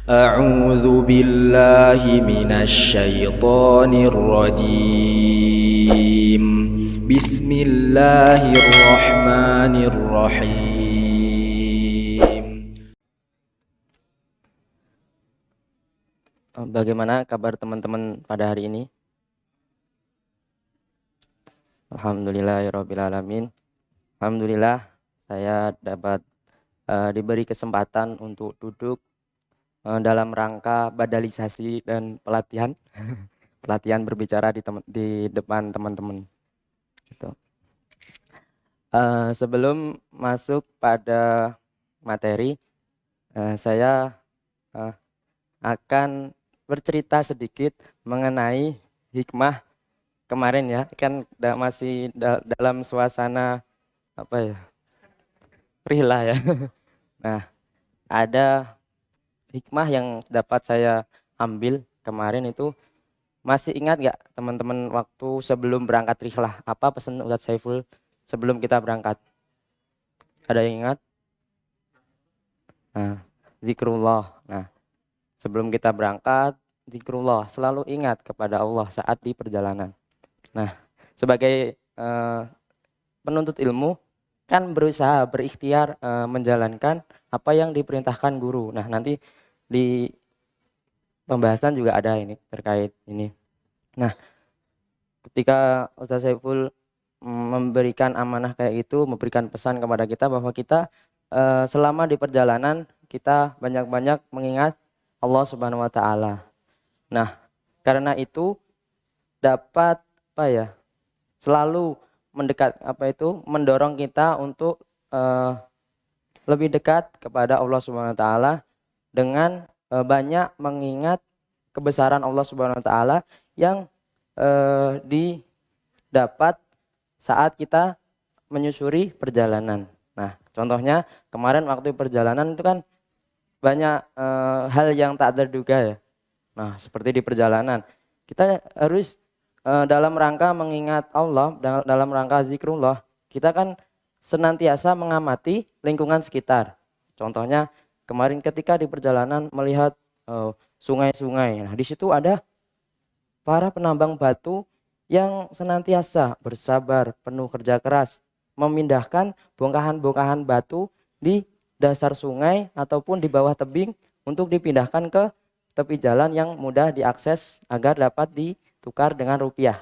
أعوذ بالله من الشيطان الرجيم بسم الله الرحمن الرحيم. Bagaimana kabar teman-teman pada hari ini? Alhamdulillahirrabbilalamin. Alhamdulillah saya dapat diberi kesempatan untuk duduk dalam rangka badalisasi dan pelatihan pelatihan berbicara di depan teman-teman. Gitu. Sebelum masuk pada materi, saya akan bercerita sedikit mengenai hikmah kemarin ya, kan masih dalam suasana apa ya, rihlah ya. Nah, ada hikmah yang dapat saya ambil kemarin itu. Masih ingat gak teman-teman waktu sebelum berangkat rihlah, apa pesan Ustadz Saiful sebelum kita berangkat? Ada yang ingat? Nah, zikrullah. Nah, sebelum kita berangkat, zikrullah, selalu ingat kepada Allah saat di perjalanan. Nah, sebagai penuntut ilmu kan berusaha berikhtiar menjalankan apa yang diperintahkan guru. Nah, nanti di pembahasan juga ada ini terkait ini. Nah, ketika Ustaz Saiful memberikan amanah kayak gitu, memberikan pesan kepada kita bahwa kita selama di perjalanan kita banyak-banyak mengingat Allah Subhanahu wa taala. Nah, karena itu dapat selalu mendorong kita untuk lebih dekat kepada Allah Subhanahu wa taala dengan banyak mengingat kebesaran Allah Subhanahu wa taala yang didapat saat kita menyusuri perjalanan. Nah, contohnya kemarin waktu perjalanan itu kan banyak hal yang tak terduga ya. Nah, seperti di perjalanan kita harus dalam rangka mengingat Allah, dalam rangka zikrullah, kita kan senantiasa mengamati lingkungan sekitar. Contohnya kemarin ketika di perjalanan melihat sungai-sungai. Nah, di situ ada para penambang batu yang senantiasa bersabar, penuh kerja keras, memindahkan bongkahan-bongkahan batu di dasar sungai ataupun di bawah tebing untuk dipindahkan ke tepi jalan yang mudah diakses agar dapat ditukar dengan rupiah.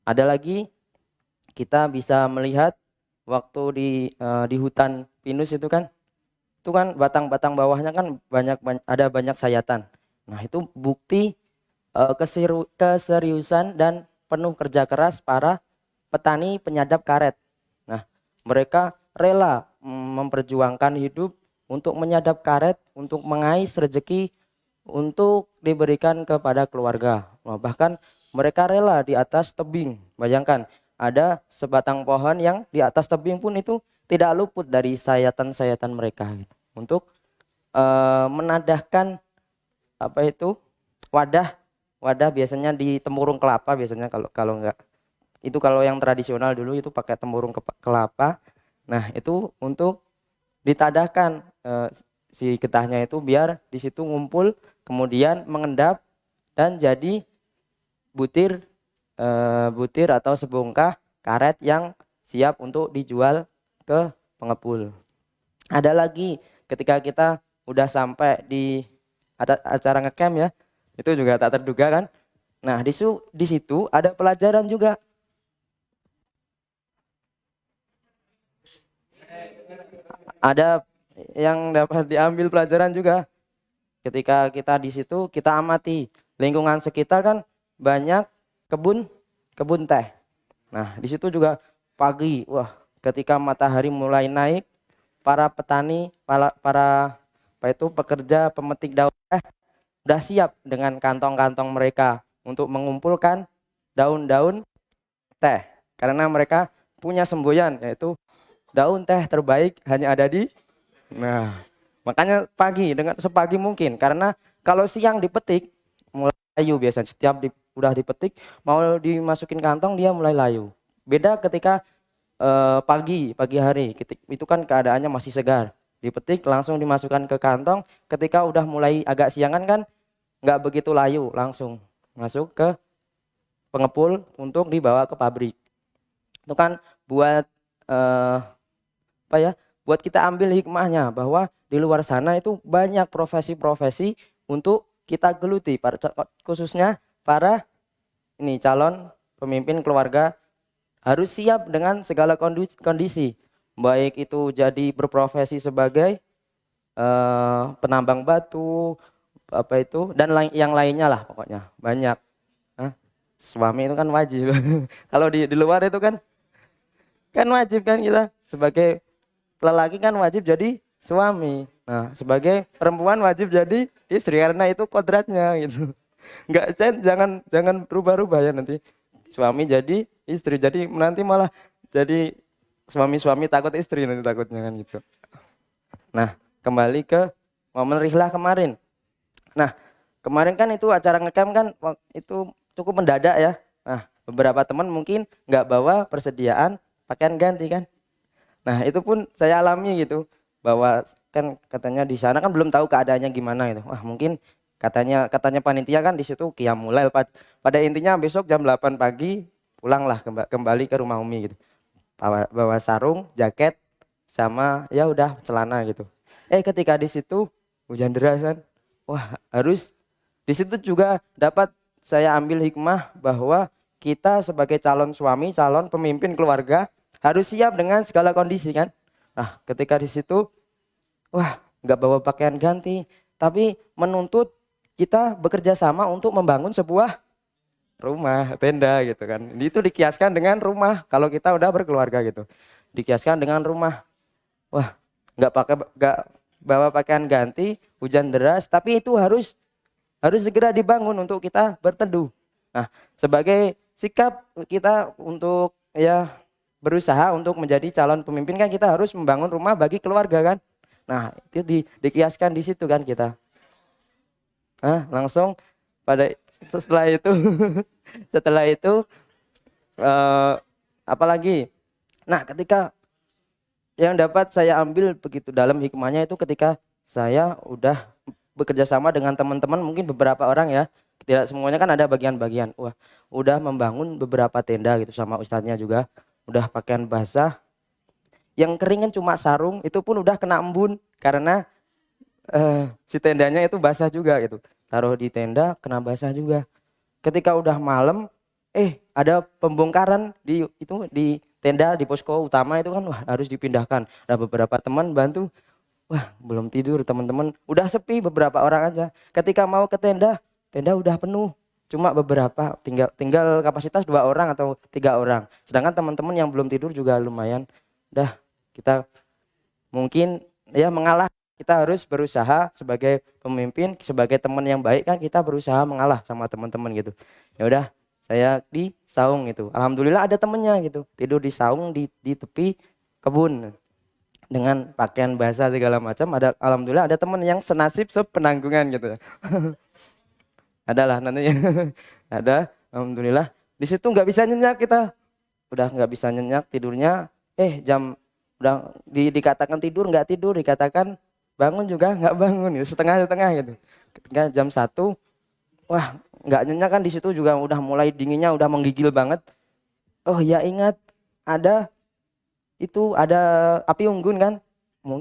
Ada lagi kita bisa melihat waktu di hutan pinus itu kan batang-batang bawahnya kan ada banyak sayatan. Nah, itu bukti keseriusan dan penuh kerja keras para petani penyadap karet. Nah, mereka rela memperjuangkan hidup untuk menyadap karet, untuk mengais rezeki, untuk diberikan kepada keluarga. Nah, bahkan mereka rela di atas tebing. Bayangkan, ada sebatang pohon yang di atas tebing pun itu tidak luput dari sayatan-sayatan mereka gitu. Untuk menadahkan wadah biasanya di tempurung kelapa biasanya, kalau enggak itu, kalau yang tradisional dulu itu pakai tempurung kelapa. Nah, itu untuk ditadahkan si getahnya itu biar di situ ngumpul, kemudian mengendap dan jadi butir atau sebongkah karet yang siap untuk dijual ke pengepul. Ada lagi ketika kita udah sampai di acara ngecamp ya, itu juga tak terduga kan. Nah, di situ ada pelajaran juga. Ada yang dapat diambil pelajaran juga. Ketika kita di situ, kita amati lingkungan sekitar kan banyak kebun teh. Nah, di situ juga pagi, ketika matahari mulai naik, para petani, para pekerja pemetik daun teh udah siap dengan kantong-kantong mereka untuk mengumpulkan daun-daun teh. Karena mereka punya semboyan, yaitu daun teh terbaik hanya ada di. Nah, makanya pagi, dengan sepagi mungkin. Karena kalau siang dipetik, mulai layu biasanya. Udah dipetik, mau dimasukin kantong dia mulai layu. Beda ketika pagi hari, itu kan keadaannya masih segar. dipetik langsung dimasukkan ke kantong. Ketika udah mulai agak siangan kan nggak begitu layu, langsung masuk ke pengepul untuk dibawa ke pabrik. Itu kan buat apa ya? Buat kita ambil hikmahnya bahwa di luar sana itu banyak profesi-profesi untuk kita geluti, khususnya para ini calon pemimpin keluarga harus siap dengan segala kondisi. Baik itu jadi berprofesi sebagai penambang batu, apa itu dan yang lainnya lah pokoknya banyak. Hah? Suami itu kan wajib. Kalau di luar itu kan wajib kan kita sebagai lelaki kan wajib jadi suami. Nah, sebagai perempuan wajib jadi istri karena itu kodratnya gitu. Enggak, jangan rubah-rubah ya nanti. Suami jadi istri, jadi nanti malah jadi suami-suami takut istri nanti takutnya kan gitu. Nah, kembali ke momen rihlah kemarin. Nah, kemarin kan itu acara ngecamp kan itu cukup mendadak ya. Nah, beberapa teman mungkin nggak bawa persediaan pakaian ganti kan. Nah, itu pun saya alami gitu. Bahwa kan katanya di sana kan belum tahu keadaannya gimana gitu. Wah, mungkin katanya panitia kan di situ qiyamul lail. Pada intinya besok jam 8 pagi pulanglah kembali ke rumah Umi gitu. Bawa sarung, jaket sama ya udah celana gitu. Ketika di situ hujan deras kan. Wah, harus di situ juga dapat saya ambil hikmah bahwa kita sebagai calon suami, calon pemimpin keluarga harus siap dengan segala kondisi kan. Nah, ketika di situ, wah, nggak bawa pakaian ganti, tapi menuntut kita bekerja sama untuk membangun sebuah rumah, tenda gitu kan. Itu dikiaskan dengan rumah kalau kita udah berkeluarga gitu. Dikiaskan dengan rumah. Wah, nggak bawa pakaian ganti, hujan deras, tapi itu harus segera dibangun untuk kita berteduh. Nah, sebagai sikap kita untuk ya berusaha untuk menjadi calon pemimpin kan kita harus membangun rumah bagi keluarga kan. Nah, itu dikiaskan di situ kan kita. Nah, langsung pada setelah itu setelah itu apalagi. Nah, ketika yang dapat saya ambil begitu dalam hikmahnya itu ketika saya udah bekerja sama dengan teman-teman mungkin beberapa orang ya. Tidak semuanya kan ada bagian-bagian. Wah, udah membangun beberapa tenda gitu sama ustadznya juga. Udah pakaian basah. Yang kering kan cuma sarung, itu pun udah kena embun karena si tendanya itu basah juga gitu. Taruh di tenda kena basah juga. Ketika udah malam, ada pembongkaran di tenda di posko utama itu kan wah harus dipindahkan. Ada beberapa teman bantu. Wah, belum tidur teman-teman. Udah sepi beberapa orang aja. Ketika mau ke tenda udah penuh. Cuma beberapa, tinggal kapasitas 2 orang atau 3 orang. Sedangkan teman-teman yang belum tidur juga lumayan. Dah, kita mungkin ya mengalah. Kita harus berusaha sebagai pemimpin, sebagai teman yang baik kan kita berusaha mengalah sama teman-teman gitu. Ya udah, saya di saung gitu. Alhamdulillah ada temennya gitu. Tidur di saung di tepi kebun dengan pakaian basah segala macam. Alhamdulillah ada teman yang senasib sepenanggungan gitu ya. Adalah nantinya. Ada, alhamdulillah. Di situ nggak bisa nyenyak kita. Udah nggak bisa nyenyak tidurnya. Jam udah dikatakan tidur nggak tidur, dikatakan bangun juga nggak bangun, gitu. Setengah gitu. Ketika jam 1, wah nggak nyenyak kan di situ juga udah mulai dinginnya, udah menggigil banget. Oh ya ingat ada api unggun kan,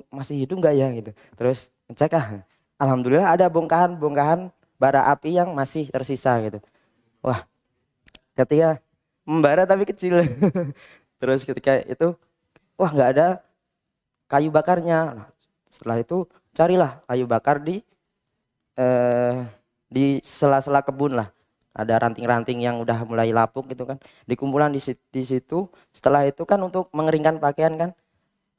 masih hidup nggak ya gitu. Terus ngecek alhamdulillah ada bongkahan bara api yang masih tersisa gitu. Wah, ketika membara tapi kecil. Terus ketika itu, wah nggak ada kayu bakarnya. Nah, setelah itu carilah kayu bakar di sela-sela kebun lah. Ada ranting-ranting yang udah mulai lapuk gitu kan. Dikumpulan di situ. Setelah itu kan untuk mengeringkan pakaian kan.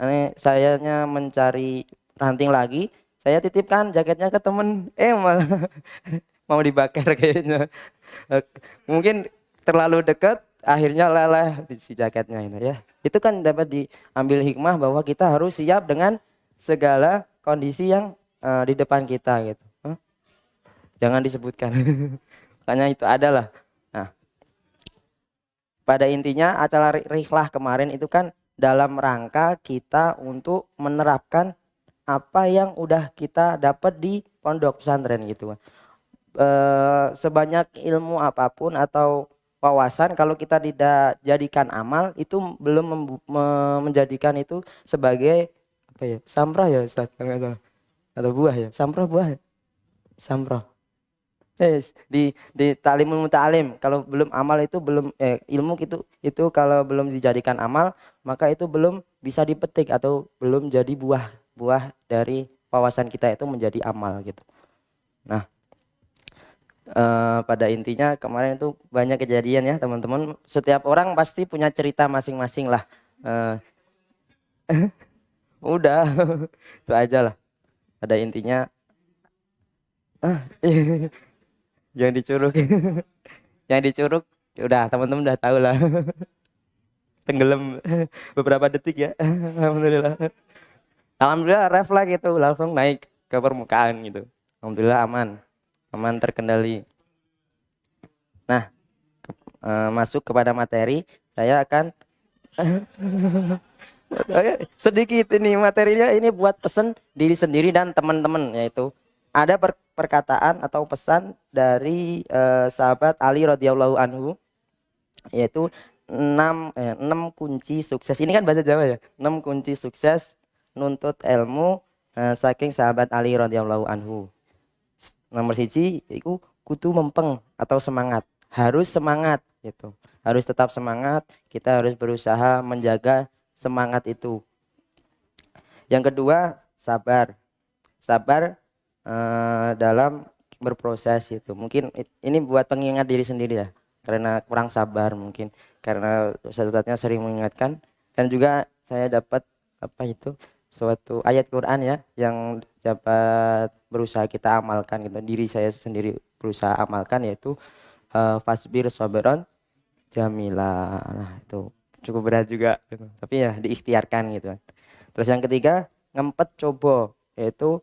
Ini sayanya mencari ranting lagi. Saya titipkan jaketnya ke temen. Malah mau dibakar kayaknya. Mungkin terlalu dekat. Akhirnya lelah di si jaketnya ini ya. Itu kan dapat diambil hikmah bahwa kita harus siap dengan segala kondisi yang di depan kita gitu. Jangan disebutkan. Makanya itu adalah. Nah, pada intinya acara rihlah kemarin itu kan dalam rangka kita untuk menerapkan apa yang udah kita dapat di pondok pesantren gitu. Sebanyak ilmu apapun atau wawasan kalau kita tidak jadikan amal itu belum menjadikan itu sebagai apa ya? Samrah ya Ustaz? Atau buah ya? Samrah buah ya? Samrah. Yes, di ta'limul muta'alim kalau belum amal itu belum ilmu itu kalau belum dijadikan amal maka itu belum bisa dipetik atau belum jadi buah dari wawasan kita itu menjadi amal gitu. Nah, pada intinya kemarin itu banyak kejadian ya teman-teman. Setiap orang pasti punya cerita masing-masing lah. Eh, udah itu aja lah. Pada intinya yang dicurug yang dicurug udah teman-teman udah tahu lah. Tenggelam beberapa detik ya. Alhamdulillah. Alhamdulillah refleks itu langsung naik ke permukaan gitu. Alhamdulillah aman terkendali. Nah, masuk kepada materi, saya akan sedikit ini materinya ini buat pesan diri sendiri dan teman-teman, yaitu ada perkataan atau pesan dari sahabat Ali radhiyallahu anhu, yaitu 6 kunci sukses. Ini kan bahasa Jawa ya. 6 kunci sukses nuntut ilmu saking sahabat Ali radhiyallahu anhu. Nomor 1 itu kudu mempeng atau semangat. Harus semangat gitu. Harus tetap semangat, kita harus berusaha menjaga semangat itu. Yang kedua, sabar. Sabar dalam berproses itu. Mungkin ini buat pengingat diri sendiri ya. Karena kurang sabar mungkin. Karena Ustadz-ustadznya sering mengingatkan. Dan juga saya dapat suatu ayat Quran ya yang dapat berusaha kita amalkan gitu. Diri saya sendiri berusaha amalkan, yaitu fasbir sabron jamila. Nah, itu cukup berat juga gitu. Tapi ya diikhtiarkan gitu kan. Terus yang ketiga, ngempet coba, yaitu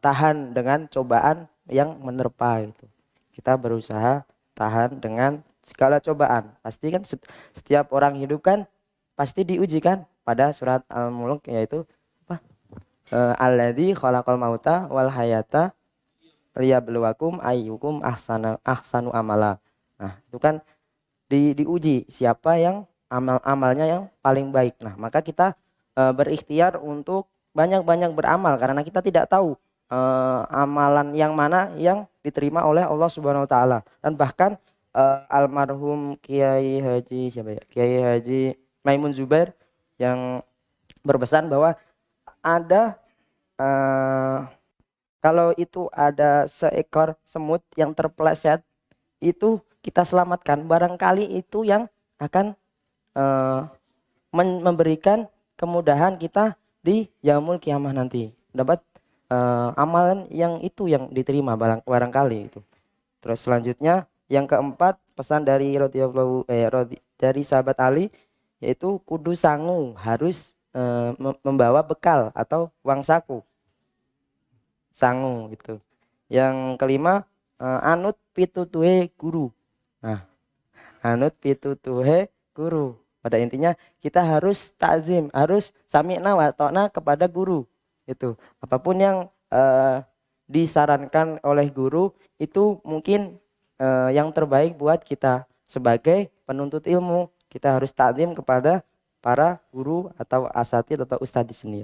tahan dengan cobaan yang menerpa itu. Kita berusaha tahan dengan segala cobaan. Pasti kan setiap orang hidup kan pasti diuji kan. Pada surat Al-Mulk yaitu apa? Alladzi khalaqal mauta wal hayata liyabluwakum ayyukum ahsanu amala. Nah, itu kan diuji siapa yang amalnya yang paling baik. Nah, maka kita berikhtiar untuk banyak-banyak beramal karena kita tidak tahu amalan yang mana yang diterima oleh Allah Subhanahu wa taala. Dan bahkan almarhum Kiai Haji siapa ya? Kiai Haji Maimun Zubair yang berpesan bahwa ada kalau itu ada seekor semut yang terpeleset, itu kita selamatkan. Barangkali itu yang akan memberikan kemudahan kita di yaumul kiamah nanti. Dapat amalan yang itu yang diterima barangkali itu. Terus selanjutnya yang keempat, pesan dari dari sahabat Ali, yaitu kudu sangu, harus membawa bekal atau uang saku. Sangu gitu. Yang kelima, anut pitutuhe guru. Nah, anut pitutuhe guru. Pada intinya kita harus takzim, harus sami'na wa ta'na kepada guru. Itu apapun yang disarankan oleh guru itu mungkin yang terbaik buat kita sebagai penuntut ilmu. Kita harus takzim kepada para guru atau asatid atau ustadz di sini.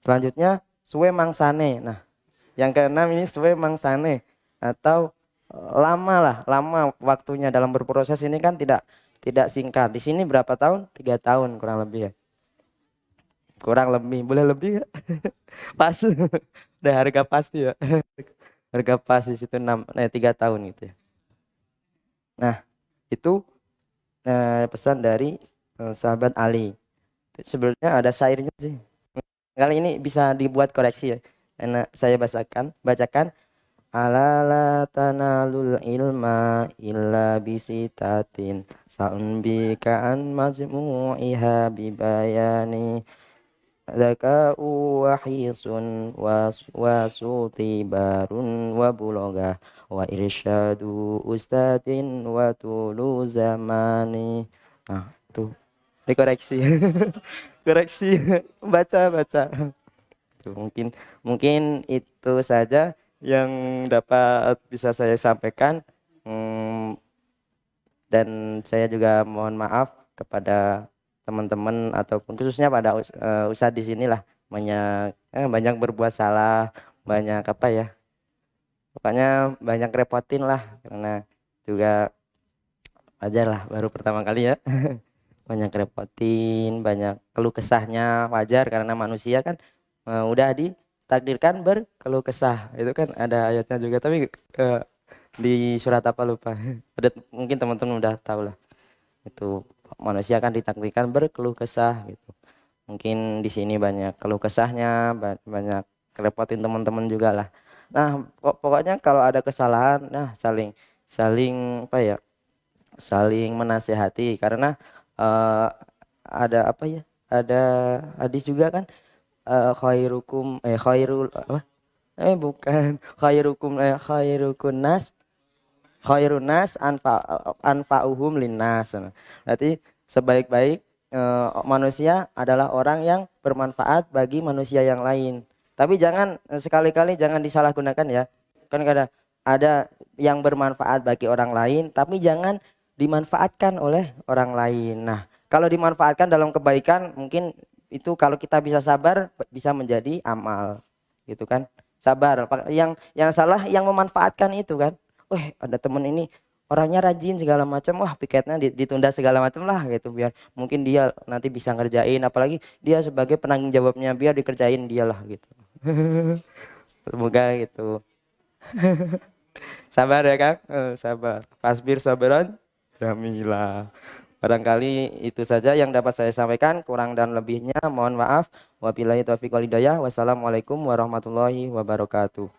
Selanjutnya suwe mangsane. Nah, yang keenam ini suwe mangsane atau lama waktunya dalam berproses ini kan tidak singkat. Di sini berapa tahun? 3 tahun kurang lebih ya. Kurang lebih, boleh lebih ya? Pas. Udah harga pasti ya. Harga pas di situ 3 tahun gitu ya. Nah, itu pesan dari sahabat Ali. Sebenarnya ada syairnya sih. Kali ini bisa dibuat koreksi ya. Enak saya bacakan. Ala la tanalul ilma illa bisitatin sa'un bika an majmu'iha bibayani zaka'u wa hisun wa suti barun wa buloga wa irsyadu ustadin wa tulu zamani. Nah, tuh dikoreksi. Koreksi baca gitu. Mungkin mungkin itu saja yang dapat bisa saya sampaikan. Hmm, dan saya juga mohon maaf kepada teman-teman ataupun khususnya pada ustadz di sinilah banyak berbuat salah, banyak apa ya, pokoknya banyak repotin lah, karena juga wajar lah baru pertama kali ya. Banyak repotin, banyak keluh kesahnya, wajar karena manusia kan udah ditakdirkan berkeluh kesah. Itu kan ada ayatnya juga, tapi di surat apa lupa. Ada, mungkin teman-teman udah tahu lah. Itu manusia kan ditakdirkan berkeluh kesah gitu. Mungkin di sini banyak keluh kesahnya, banyak kerepotin teman-teman juga lah. Nah, pokoknya kalau ada kesalahan, nah saling saling apa ya? Saling menasehati, karena eh, ada apa ya? Ada hadis juga kan, khairul apa? Bukan, khairukum nas khairun nas anfa'uhum linnas. Berarti sebaik-baik manusia adalah orang yang bermanfaat bagi manusia yang lain. Tapi jangan sekali-kali jangan disalahgunakan ya. Kan ada yang bermanfaat bagi orang lain tapi jangan dimanfaatkan oleh orang lain. Nah, kalau dimanfaatkan dalam kebaikan mungkin itu kalau kita bisa sabar bisa menjadi amal. Gitu kan? Sabar. Yang salah yang memanfaatkan itu kan. Ada temen ini orangnya rajin segala macam, wah piketnya ditunda segala macam lah gitu, biar mungkin dia nanti bisa ngerjain, apalagi dia sebagai penanggung jawabnya biar dikerjain dia lah gitu. Semoga gitu. Sabar ya Kang. Sabar, fasbir sabaran jamila. Barangkali itu saja yang dapat saya sampaikan, kurang dan lebihnya mohon maaf. Wabillahi taufiq wal hidayah. Wassalamualaikum warahmatullahi wabarakatuh.